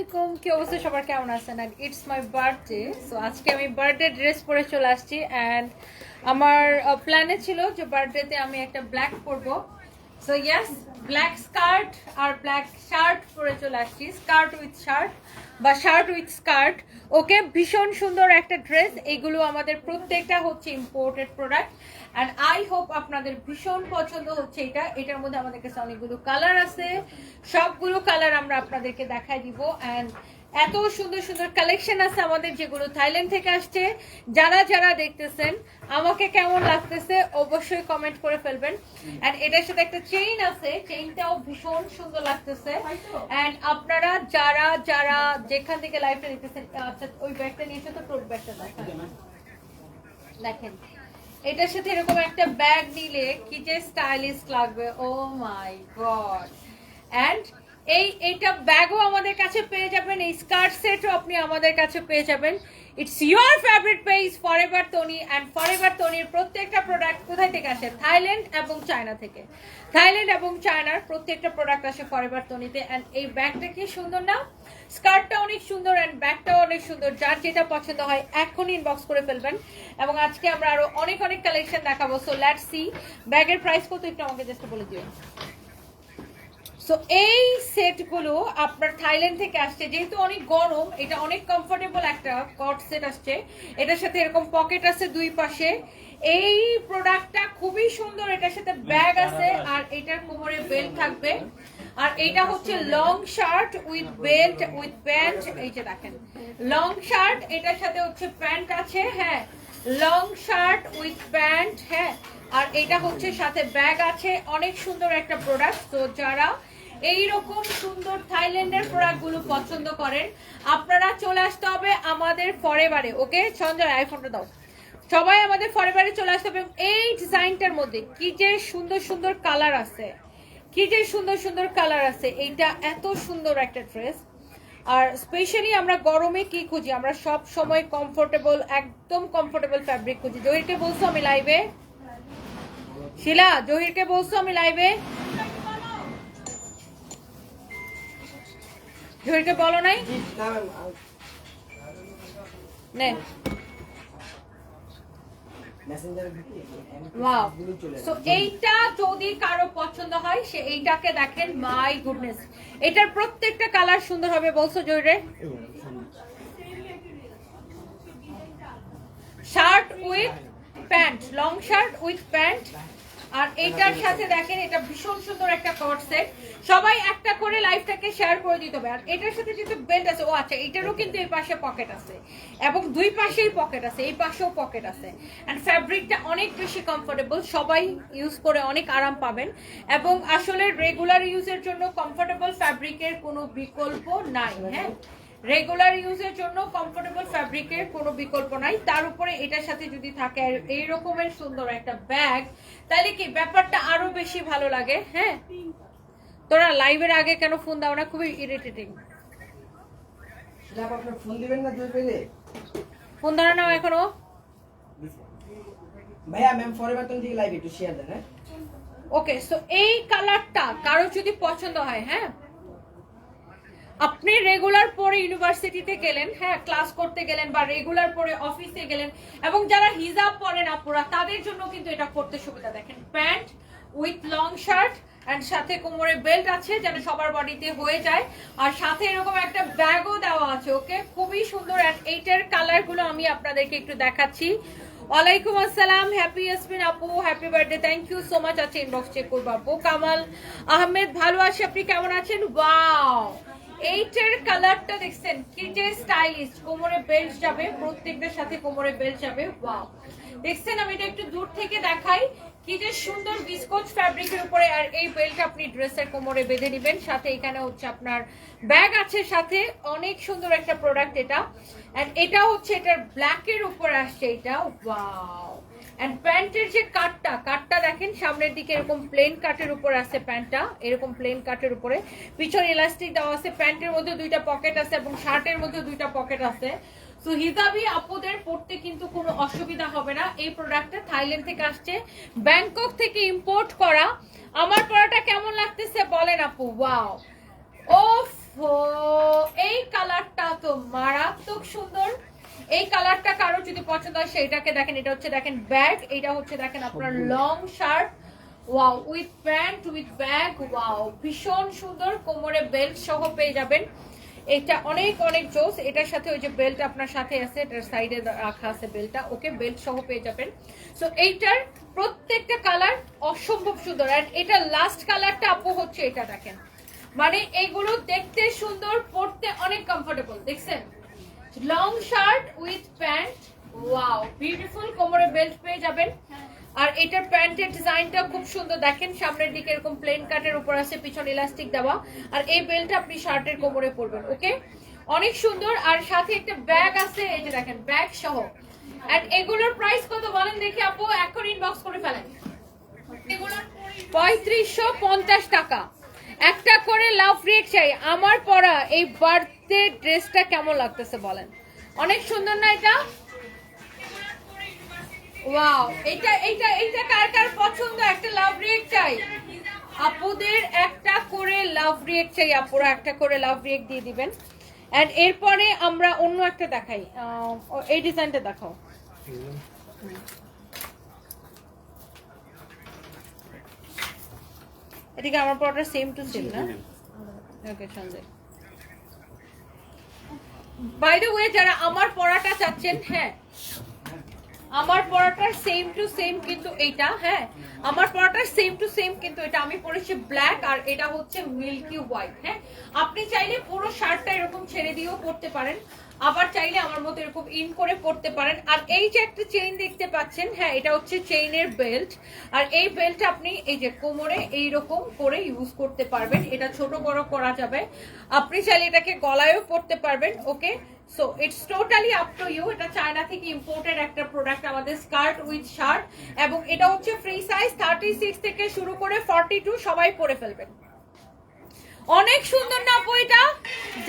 আলাইকুম, কি অবস্থা সবার, কেমন আছেন? And it's my birthday, so আজকে আমি বার্থডে ড্রেস পরে চলে আসছি। অ্যান্ড আমার প্ল্যানে ছিল যে বার্থডেতে আমি একটা ব্ল্যাক পরবো। সো ইয়েস, ব্ল্যাক স্কার্ট আর ব্ল্যাক শার্ট পরে চলে আসছি, স্কার্ট উইথ শার্ট বা শার্ট উইথ স্কার্ট। ওকে, ভীষণ সুন্দর একটা ড্রেস। এগুলো আমাদের প্রত্যেকটা হচ্ছে imported product and I hope আপনাদের ভীষণ পছন্দ হচ্ছে। এটার মধ্যে আমাদের কাছে অনেকগুলো কালার আছে, সবগুলো কালার আমরা আপনাদেরকে দেখাই দিব। অ্যান্ড এত সুন্দর সুন্দর কালেকশন আছে আমাদের, যেগুলো থাইল্যান্ড থেকে আসছে। যারা যারা দেখতেছেন আমাকে কেমন লাগতেছে অবশ্যই কমেন্ট করে ফেলবেন। এন্ড এটার সাথে একটা চেইন আছে, চেইনটাও ভীষণ সুন্দর লাগতেছে। এন্ড আপনারা যারা যারা যেখান থেকে লাইভটা দেখতেছেন, আচ্ছা ওই ব্যাগটা নিয়েছে তো, টোট ব্যাগটা দেখেন। এটার সাথে এরকম একটা ব্যাগ নিলে কি যে স্টাইলিশ লাগবে, ও মাই গড। এন্ড এইটা ব্যাগও আমাদের কাছে পেয়ে যাবেন, এই স্কার্ট সেটও আপনি আমাদের কাছে পেয়ে যাবেন। It's your favourite page Forever Toni. And Forever তনির প্রত্যেকটা প্রোডাক্ট কোথায় থেকে আসে? থাইল্যান্ড এবং চায়না থেকে। থাইল্যান্ড এবং চায়নার প্রত্যেকটা প্রোডাক্ট আসে ফরএভার তনিতে। অ্যান্ড এই ব্যাগটা কি সুন্দর না? স্কার্টটা অনেক সুন্দর অ্যান্ড ব্যাগটাও অনেক সুন্দর। যার যেটা পছন্দ হয় এখনই ইনবক্স করে ফেলবেন। এবং আজকে আমরা আরো অনেক অনেক কালেকশন দেখাবো। So let's see. ব্যাগের প্রাইস কত একটু আমাকে জাস্ট বলে দিও। সো এই সেটগুলো আপনার থাইল্যান্ড থেকে আসছে, যেহেতু অনেক গরম, এটা অনেক কমফোর্টেবল একটা কট সেট আসছে। এটার সাথে এরকম পকেট আছে দুই পাশে। এই প্রোডাক্টটা খুবই সুন্দর, এটার সাথে ব্যাগ আছে আর এটার কোমরে বেল্ট থাকবে। আর এটা হচ্ছে long shirt with belt with pant. এই যে দেখেন লং শার্ট, এটার সাথে হচ্ছে প্যান্ট আছে। হ্যাঁ, লং শার্ট উইথ প্যান্ট। হ্যাঁ, আর এটা হচ্ছে সাথে ব্যাগ আছে। অনেক সুন্দর একটা প্রোডাক্ট। তো যারা এইরকম সুন্দর থাইল্যান্ডের প্রোডাক্ট গুলো পছন্দ করেন, আপনারা চলে আসতে হবে আমাদের ফরএভারে। ওকে সঞ্জয়, আইফোনটা দাও। সবাই আমাদের ফরএভারে চলে আসতে হবে। এই ডিজাইনটার মধ্যে কি যে সুন্দর সুন্দর কালার আছে, কি যে সুন্দর সুন্দর কালার আছে। এইটা এত সুন্দর একটা ড্রেস। আর স্পেশালি আমরা গরমে কি খুঁজি? আমরা সব সময় কমফোর্টেবল, একদম কমফোর্টেবল ফ্যাব্রিক খুঁজি। জহিরকে বলছো আমি লাইভে, শিলা জহিরকে বলছো আমি লাইভে, জহিরকে বলো নাই নে। এইটা যদি কারো পছন্দ হয় সে এইটাকে দেখেন। মাই গুডনেস, এটার প্রত্যেকটা কালার সুন্দর হবে। বলছো জয়রে, shirt with pant, long shirt with pant. আর এইটার সাথে দেখেন এটা ভীষণ সুন্দর একটা কট সেট। সবাই একটা করে লাইভটাকে শেয়ার করে দিতে হবে। আর এটার সাথে যেহেতু বেল্ট আছে, ও আচ্ছা এটারও কিন্তু এই পাশে পকেট আছে এবং দুই পাশেই পকেট আছে, এই পাশেও পকেট আছে। এন্ড ফ্যাব্রিকটা অনেক বেশি কমফোর্টেবল, সবাই ইউজ করে অনেক আরাম পাবেন। এবং আসলে রেগুলার ইউজের জন্য কমফোর্টেবল ফ্যাব্রিকের কোনো বিকল্প নাই। হ্যাঁ, রেগুলার ইউজের জন্য কমফোর্টেবল ফ্যাব্রিকের কোনো বিকল্প নাই। তার উপরে এটার সাথে যদি থাকে এই রকমের সুন্দর একটা ব্যাগ, তাহলে কি ব্যাপারটা আরো বেশি ভালো লাগে। হ্যাঁ, তোরা লাইভের আগে কেন ফোন দাও না? খুবই ইরিটেটিং। ফোন দিবেন না তুই পেলে ফোন ধরে নাও এখনো। ভাইয়া ম্যাম ফরএভার তুমি লাইভ একটু শেয়ার দেন। হ্যাঁ, ওকে। সো এই কালারটা কারো যদি পছন্দ হয়, হ্যাঁ, আপনি রেগুলার পরে ইউনিভার্সিটিতে গেলেন, হ্যাঁ ক্লাস করতে গেলেন, বা রেগুলার পরে অফিসে গেলেন, এবং যারা হিজাব পরেন আপুরা, তাদের জন্য কিন্তু এটা করতে সুবিধা। দেখেন pant with long shirt and সাথে কোমরে বেল্ট আছে যেন সবার বডিতে হয়ে যায়। আর সাথে এরকম একটা ব্যাগও দেওয়া আছে। ওকে, খুবই সুন্দর। এন্ড এইটার কালার গুলো আমি আপনাদেরকে একটু দেখাচ্ছি। ওয়ালাইকুম আসসালাম, হ্যাপি ইয়াসমিন আপু, happy birthday, thank you so much. আছে ইনবক্স চেক করবো আপু। কামাল আহমেদ, ভালো আছি, আপনি কেমন আছেন? ওয়াও, এইটার কালারটা দেখছেন কি যে স্টাইলিশ। কোমরে বেল্ট যাবে, প্রত্যেকটার সাথে কোমরে বেল্ট যাবে। ওয়াও, দেখছেন? আমি এটা একটু দূর থেকে দেখাই, কি যে সুন্দর বিস্কচ ফ্যাব্রিকের উপরে। আর এই বেল্ট আপনি ড্রেসের কোমরে বেঁধে নেবেন। সাথে এখানে হচ্ছে আপনার ব্যাগ আছে সাথে। অনেক সুন্দর একটা প্রোডাক্ট এটা। এন্ড এটা হচ্ছে এটার ব্ল্যাকের উপর আসছে এটা। ওয়াও, এন্ড প্যান্টের যে কাটটা দেখেন, সামনের দিকে এরকম প্লেন কাটের উপর আছে প্যান্টটা, এরকম প্লেন কাটের উপরে পিছনে ইলাস্টিক দেওয়া আছে। প্যান্টের মধ্যে দুইটা পকেট আছে এবং শার্টের মধ্যে দুইটা পকেট আছে। সো হিজাবি আপুদের পড়তে কিন্তু কোনো অসুবিধা হবে না। এই প্রোডাক্টটা থাইল্যান্ড থেকে আসছে, ব্যাংকক থেকে ইম্পোর্ট করা। আমার পড়াটা কেমন লাগতেছে বলেন আপু? ওয়াও, ওফ, এই তো মারাত্মক সুন্দর। এই কালারটা কারো যদি পছন্দ হয় সেইটাকে দেখেন, এটা হচ্ছে দেখেন ব্যাগ, এটা হচ্ছে দেখেন আপনার long shirt, wow, with pant with bag, wow ভীষণ সুন্দর। কোমরে বেল্ট সহ পেয়ে যাবেন, এটা অনেক অনেক জোস। এটার সাথে ওই যে বেল্ট আপনার সাথে আছে, এটার সাইডে রাখা আছে বেল্টটা, ওকে বেল্ট সহ পেয়ে যাবেন। সো এইটার প্রত্যেকটা কালার অসম্ভব সুন্দর। অ্যান্ড এটা লাস্ট কালারটা আপু হচ্ছে এটা দেখেন, মানে এইগুলো দেখতে সুন্দর, পরতে অনেক কমফোর্টেবল। দেখছেন long shirt with pant, wow beautiful. কোমরে বেল্ট পেয়ে যাবেন। আর এটার প্যান্টের ডিজাইনটা খুব সুন্দর, দেখেন সামনের দিকে এরকম প্লেন কাটের উপর আছে, পিছনে ইলাস্টিক দেওয়া, আর এই বেল্টটা আপনি শার্টের কোমরে পরবেন। ওকে, অনেক সুন্দর। আর সাথে একটা ব্যাগ আছে, এই যে দেখেন ব্যাগ সহ। এন্ড এগুলোর প্রাইস কত বলেন দেখি আপু, এখন ইনবক্স করে ফেলেন। এগুলোর 3550 টাকা। একটা করে লাভ রিয়েক্ট চাই। আমার পরা এই বার্থডে ড্রেসটা কেমন লাগতেছে বলেন? অনেক সুন্দর না এটা? ওয়াও, এটা এটা এটা কার কার পছন্দ? একটা লাভ রিয়েক্ট চাই আপুদের, একটা করে লাভ রিয়েক্ট চাই। আপুরা একটা করে লাভ রিয়েক্ট দিয়ে দিবেন। এন্ড এরপরে আমরা অন্য একটা দেখাই, এই ডিজাইনটা দেখাও। এদিকে আমার পরাটা সেম টু সেম না? ওকে সঞ্জয়, বাই দ্য ওয়ে যারা আমার পরাটা চাচ্ছেন, হ্যাঁ আমার পরাটার সেম টু সেম কিন্তু এইটা, হ্যাঁ আমার পরাটার সেম টু সেম কিন্তু এটা। আমি পরেছি ব্ল্যাক আর এটা হচ্ছে মিল্কি হোয়াইট। হ্যাঁ, আপনি চাইলে পুরো শার্টটা এরকম ছেড়ে দিয়েও পরতে পারেন, আবার চাইলে আমার মতো এরকম ইন করে পরতে পারেন। আর এই যে একটা চেইন দেখতে পাচ্ছেন, হ্যাঁ এটা হচ্ছে চেইনের বেল্ট। আর এই বেল্টটা আপনি এই যে কোমরে এইরকম করে ইউজ করতে পারবেন, এটা ছোট বড় করা যাবে। আপনি চাইলে এটাকে গলায়ও পরতে পারবেন। Okay, so it's totally up to you. এটা চায়না থেকে ইম্পোর্টেড একটা প্রোডাক্ট আমাদের, স্কার্ট উইথ শার্ট, এবং এটা হচ্ছে ফ্রি সাইজ 36 থেকে শুরু করে 42 সবাই পরে ফেলবেন। অনেক সুন্দর না আপু এটা?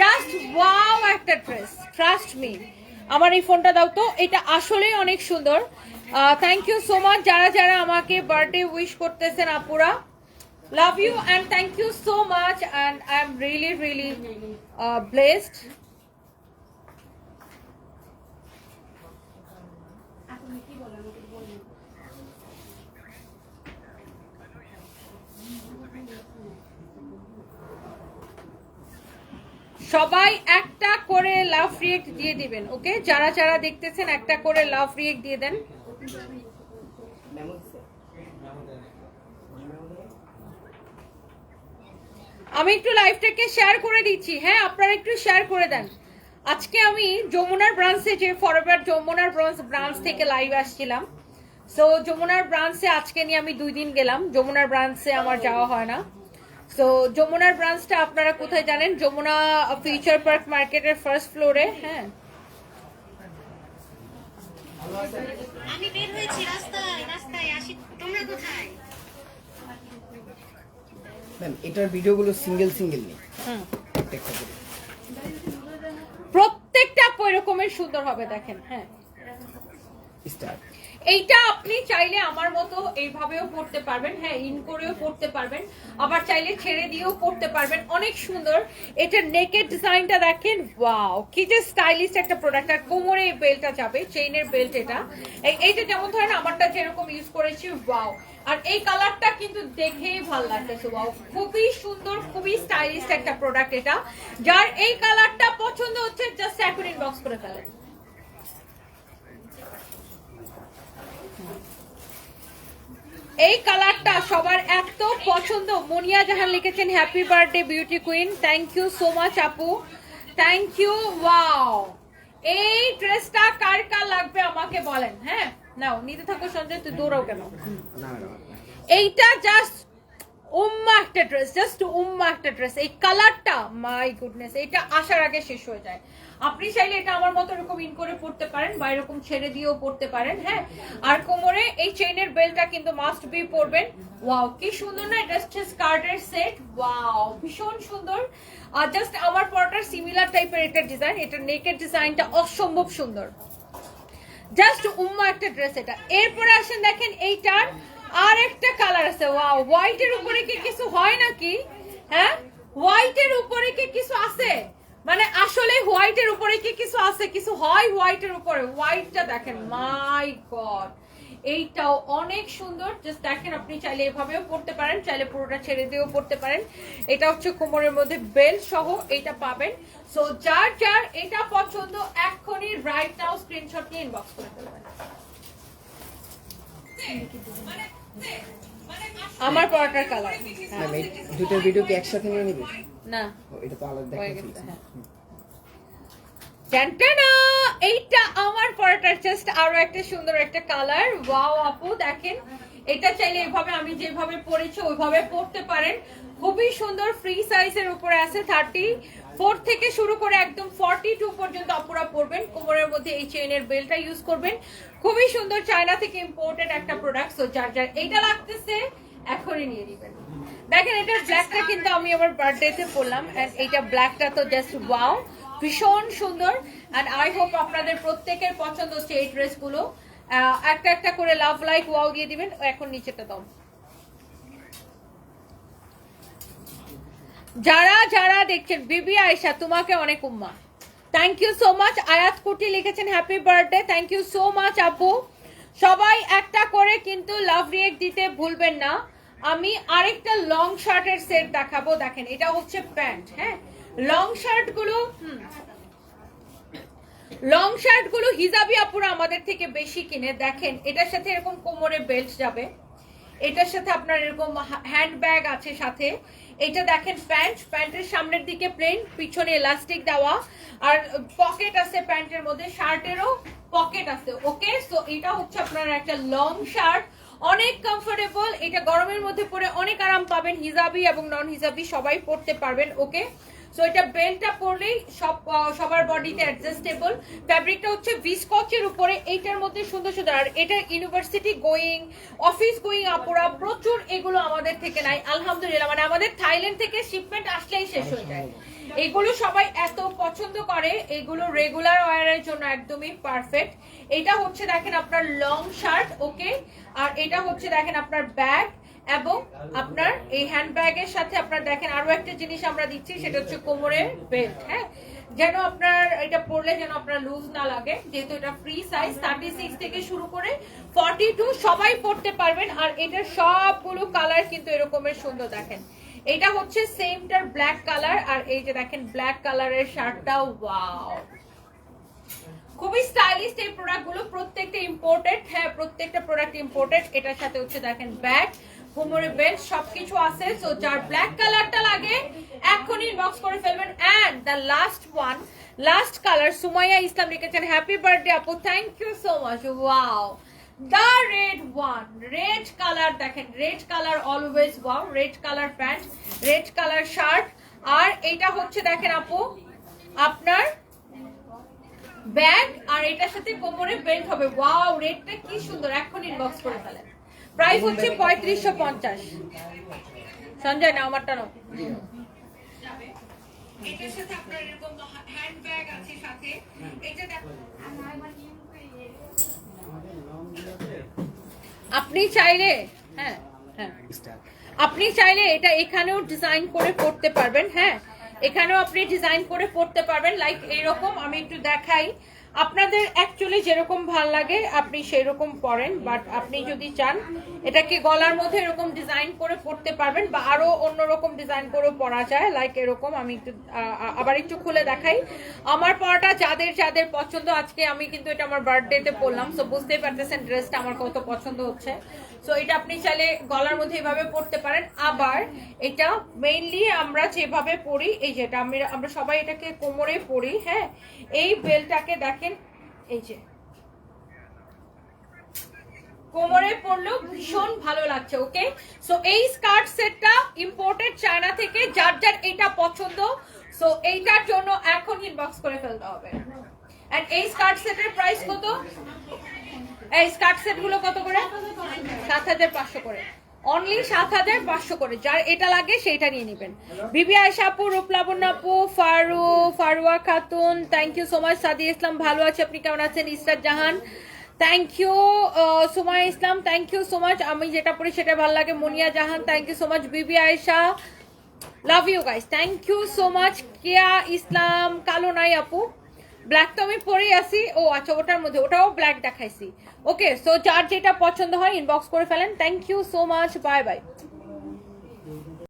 জাস্ট ওয়াও একটা ড্রেস, ট্রাস্ট মি। আমার এই ফোনটা দাও তো, এটা আসলেই অনেক সুন্দর। থ্যাংক ইউ সো মাচ যারা যারা আমাকে বার্থডে উইশ করতেছেন আপুরা, love you and thank you so much. And I am really really blessed. সবাই একটা করে লাভ রিয়েক্ট দিয়ে দিবেন। ওকে, যারা যারা দেখতেছেন একটা করে লাভ রিয়েক্ট দিয়ে দেন। আমি একটু লাইভটাকে শেয়ার করে দিচ্ছি, হ্যাঁ আপনারা একটু শেয়ার করে দেন। আজকে আমি যমুনার ব্রাঞ্চে, যে ফরএভার যমুনার ব্রাঞ্চ থেকে লাইভ আসছিলাম, সো যমুনার ব্রাঞ্চে আজকে নিয়ে আমি 2 দিন গেলাম। যমুনার ব্রাঞ্চে আমার যাওয়া হয় না। সো যমুনার ব্রাঞ্চটা আপনারা কোথায় জানেন? যমুনা ফিউচার পার্ক মার্কেটের ফার্স্ট ফ্লোরে। হ্যাঁ, আমি বের হয়েছি রাস্তায় আসি, তোমরা কোথায়? ম্যাম এটার ভিডিওগুলো সিঙ্গেল সিঙ্গেল নেই, প্রত্যেকটা এরকমের সুন্দর হবে দেখেন। হ্যাঁ, স্টার্ট। এইটা আপনি চাইলে আমার মতো এইভাবেও পড়তে পারবেন, হ্যাঁ ইন করেও পড়তে পারবেন, আবার চাইলে ছেড়ে দিয়েও পড়তে পারবেন। অনেক সুন্দর। এটার নেকের ডিজাইনটা দেখেন, ওয়াও কি যে স্টাইলিশ একটা প্রোডাক্ট। আর কোমরে এই বেল্টটা যাবে, চেইনের বেল্ট এটা। এইটা যেমন ধরেন আমারটা যেরকম ইউজ করেছি, ওয়াও। আর এই কালারটা কিন্তু দেখেই ভালো লাগতেছে, ওয়াও খুবই সুন্দর, খুবই স্টাইলিশ একটা প্রোডাক্ট এটা। যার এই কালারটা পছন্দ হচ্ছে জাস্ট এখন ইনবক্স করে ফেলেন। এই কালারটা সবার এত পছন্দ। মুনিয়া জাহান লিখেছেন happy birthday beauty queen, thank you so much আপু, থ্যাংক ইউ। ওয়াও, এই ড্রেসটা কার কার লাগবে আমাকে বলেন। হ্যাঁ নাও, নিতে থাকো সঞ্জয়, তুই দৌড়াও কেন? এইটা জাস্ট উম্মা একটা ড্রেস, জাস্ট উম্মা একটা ড্রেস। এই কালারটা মাই গুডনেস, এটা আসার আগে শেষ হয়ে যায়। আপনি চাইলে এটা আমার মতো এরকম ইন করে পড়তে পারেন বা এরকম ছেড়ে দিয়েও পড়তে পারেন। হ্যাঁ, আর কোমরে এই চেইনের বেল্টটা কিন্তু মাস্ট বি পরবেন। ওয়াও কি সুন্দর না? এটা হচ্ছে স্কার্টের সেট, ওয়াও ভীষণ সুন্দর। আর জাস্ট আমার পরাটার সিমিলার টাইপের একটা ডিজাইন, এটা নেকের ডিজাইনটা অসম্ভব সুন্দর, জাস্ট উম্মা একটা ড্রেস এটা। এরপরে আসেন দেখেন এইটার আর একটা কালার আছে, ওয়াও হোয়াইটের উপরে কি কিছু হয় নাকি? হ্যাঁ, হোয়াইটের উপরে কি কিছু আছে? মানে আসলে হোয়াইটের উপরে কি কিছু আছে, কিছু হয় হোয়াইটের উপরে। হোয়াইটটা দেখেন, মাই গড, এইটাও অনেক সুন্দর। জাস্ট দেখেন, আপনি চাইলে এভাবেও পড়তে পারেন, চাইলে পুরোটা ছেড়ে দিয়েও পড়তে পারেন। এটা হচ্ছে কোমরের মধ্যে বেল্ট সহ এটা পাবেন। সো যার যার এটা পছন্দ এখনই রাইট নাও স্ক্রিনশট নিয়ে ইনবক্স করে ফেলবেন। আমার পরাটার কালার ম্যাম এই দুটোর ভিডিও কি একসাথে নিয়ে নিবে? না, ও, এটা তো আলাদা হয়ে দেখা গেছে, ফেলছি। হ্যাঁ। টানটানা! এইটা আমার পরাটার জাস্ট আরো একটা সুন্দর একটা কালার। ওয়াও আপু দেখেন, এটা চাইলে এভাবে আমি যেভাবে পরেছি ওইভাবে পরতে পারেন। খুবই সুন্দর, ফ্রি সাইজের উপরে আছে। 34 থেকে শুরু করে একদম 42 পর্যন্ত আপুরা পরবেন। কোমরের মধ্যে এই চেইনের বেল্টটা ইউজ করবেন। খুবই সুন্দর, চায়না থেকে ইম্পোর্টেড একটা প্রোডাক্ট। সো যার যার এইটা লাগতেছে এখনই নিয়ে নেবেন। দেখেন, এটার ব্ল্যাকটা কিন্তু আমি আমার বার্থডেতে পরলাম, এন্ড এইটা ব্ল্যাকটা তো জাস্ট ওয়াও, ভীষণ সুন্দর। এন্ড আই হোপ আপনাদের প্রত্যেকের পছন্দ হচ্ছে এই ড্রেসগুলো। একটা একটা করে লাভ লাইক ওয়াও দিয়ে দিবেন। এখন নিচেটা দাও। যারা যারা দেখছেন, বিবি আয়েশা তোমাকে অনেক উম্মা, thank you so much. Ayat Kuti লিখেছেন happy birthday, thank you so much আপু। সবাই একটা করে কিন্তু লাভ রিয়েক্ট দিতে ভুলবেন না। আমি আরেকটা লং শার্টের সেট দেখাবো। দেখেন, এটা হচ্ছে প্যান্ট, হ্যাঁ। লং শার্ট গুলো হিজাবি আপুরা আমাদের থেকে বেশি কিনে। দেখেন, এটার সাথে এরকম কোমরে বেল্ট যাবে, এটার সাথে আপনার এরকম হ্যান্ড ব্যাগ আছে সাথে। এটা দেখেন প্যান্ট, প্যান্টের সামনের দিকে প্লেন, পিছনে ইলাস্টিক দেওয়া, আর পকেট আছে প্যান্টের মধ্যে, শার্টেরও পকেট আছে। ওকে, সো এটা হচ্ছে আপনার একটা লং শার্ট, অনেক কমফোর্টেবল। এটা গরমের মধ্যে পরে অনেক আরাম পাবেন। হিজাবি এবং নন হিজাবি সবাই পরতে পারবেন। ওকে, সো এটা বেল্টটা পরলেই সবার বডিতে অ্যাডজাস্টেবল। ফ্যাব্রিকটা হচ্ছে ভিসকচের উপরে। এইটার মধ্যে সুন্দর সুন্দর, আর এটা ইউনিভার্সিটি গোয়িং, অফিস গোয়িং আপুরা প্রচুর এগুলো আমাদের থেকে নাই আলহামদুলিল্লাহ। মানে আমাদের থাইল্যান্ড থেকে শিপমেন্ট আসলেই শেষ হয়ে যায়। এগুলো সবাই এত পছন্দ করে, এগুলো রেগুলার ওয়্যারের জন্য একদমই পারফেক্ট। এটা হচ্ছে দেখেন আপনার লং শার্ট। ওকে, আর এটা হচ্ছে দেখেন আপনার ব্যাগ, এবং আপনার এই হ্যান্ড ব্যাগের সাথে আপনার দেখেন আরো একটা জিনিস আমরা দিচ্ছি, সেটা হচ্ছে কোমরের বেল্ট, হ্যাঁ, যেন আপনার এটা পরলে যেন আপনার লুজ না লাগে। যেহেতু এটা ফ্রি সাইজ, 36 থেকে শুরু করে 42 সবাই পরতে পারবেন। আর এটার সবগুলো কালার কিন্তু এরকমের সুন্দর। দেখেন, এটা হচ্ছে সেমটার ব্ল্যাক কালার, আর এই যে দেখেন ব্ল্যাক কালারের শার্টটাও ওয়াও, খুবই স্টাইলিশ এই প্রোডাক্টগুলো। প্রত্যেকটা ইম্পোর্টেড, হ্যাঁ প্রত্যেকটা প্রোডাক্ট ইম্পোর্টেড। এটার সাথে হচ্ছে দেখেন ব্যাগ, কোমরে বেল্ট সবকিছু আছে। সো যার ব্ল্যাক কালারটা লাগে এখনই ইনবক্স করে ফেলবেন। And the last one, last colour, Sumaiya Islam লিখেছেন হ্যাপি বার্থডে আপু, thank you so much. Wow, the red one, red colour. দেখেন red colour always wow. Red colour pant, red colour shirt, আর এইটা হচ্ছে দেখেন আপু আপনার ব্যাগ, আর এটার সাথে কোমরে বেল্ট হবে। ওয়াও, রেডটা কি সুন্দর, এখন ইনবক্স করে ফেলেন। প্রাইস হচ্ছে 3550। সঞ্জয় না আমারটা নাও। এটার সাথে আপনার এরকম হ্যান্ড ব্যাগ আছে সাথে। এটা আপনি চাইলে, হ্যাঁ হ্যাঁ, আপনি চাইলে এটা এখানেও ডিজাইন করে পড়তে পারবেন। হ্যাঁ, এখানেও আপনি ডিজাইন করে পড়তে পারবেন। লাইক এইরকম আমি একটু দেখাই, আপনাদের অ্যাকচুয়ালি যেরকম ভাল লাগে আপনি সেরকম পরেন, বাট আপনি যদি চান এটাকে গলার মধ্যে এরকম ডিজাইন করে পড়তে পারবেন, বা আরো অন্যরকম ডিজাইন করেও পরা যায়। লাইক এরকম আমি একটু আবার একটু খুলে দেখাই। আমার পরাটা যাদের যাদের পছন্দ, আজকে আমি কিন্তু এটা আমার বার্থডেতে পরলাম, সো বুঝতেই পারতেছেন ড্রেসটা আমার কত পছন্দ হচ্ছে। সো এটা আপনি চাইলে গলার মধ্যে এভাবে পরতে পারেন। আবার এটা মেইনলি আমরা যেভাবে পরি, এই যেটা আমরা সবাই এটাকে কোমরে পরি, হ্যাঁ, এই বেলটাকে দেখেন, এই যে কোমরে পরলেও ভীষণ ভালো লাগছে। ওকে, সো এই স্কার্ট সেটটা ইম্পোর্টেড চায়না থেকে। যার যার এটা পছন্দ, সো এইটার জন্য এখন ইনবক্স করে ফেলতে হবে। এন্ড এই স্কার্ট সেটের প্রাইস কত? এই স্কার্ট সেট গুলো কত করে? 7500 করে, অনলি 7500 করে। যার এটা লাগে সেইটা নিয়ে নেবেন। বিবি আয়েশা আপু, রূপলাবণ্য আপু, Farua Khatun, thank you so much. Sadia Islam ভালো আছে, আপনি কেমন আছেন? Israt Jahan, thank you. Sumaiya Islam, thank you so much. আমি যেটা পড়ি সেটা ভালো লাগে। Muniya Jahan, thank you so much. Bibi Ayesha, love you guys, thank you so much. Keya Islam, কালো নাই আপু, ব্ল্যাক তো আমি পরেই আছি। ও আচ্ছা, ওটার মধ্যে ওটাও ব্ল্যাক দেখাইছি। ওকে, সো যার যেটা পছন্দ হয় ইনবক্স করে ফেলেন। Thank you so much, bye by.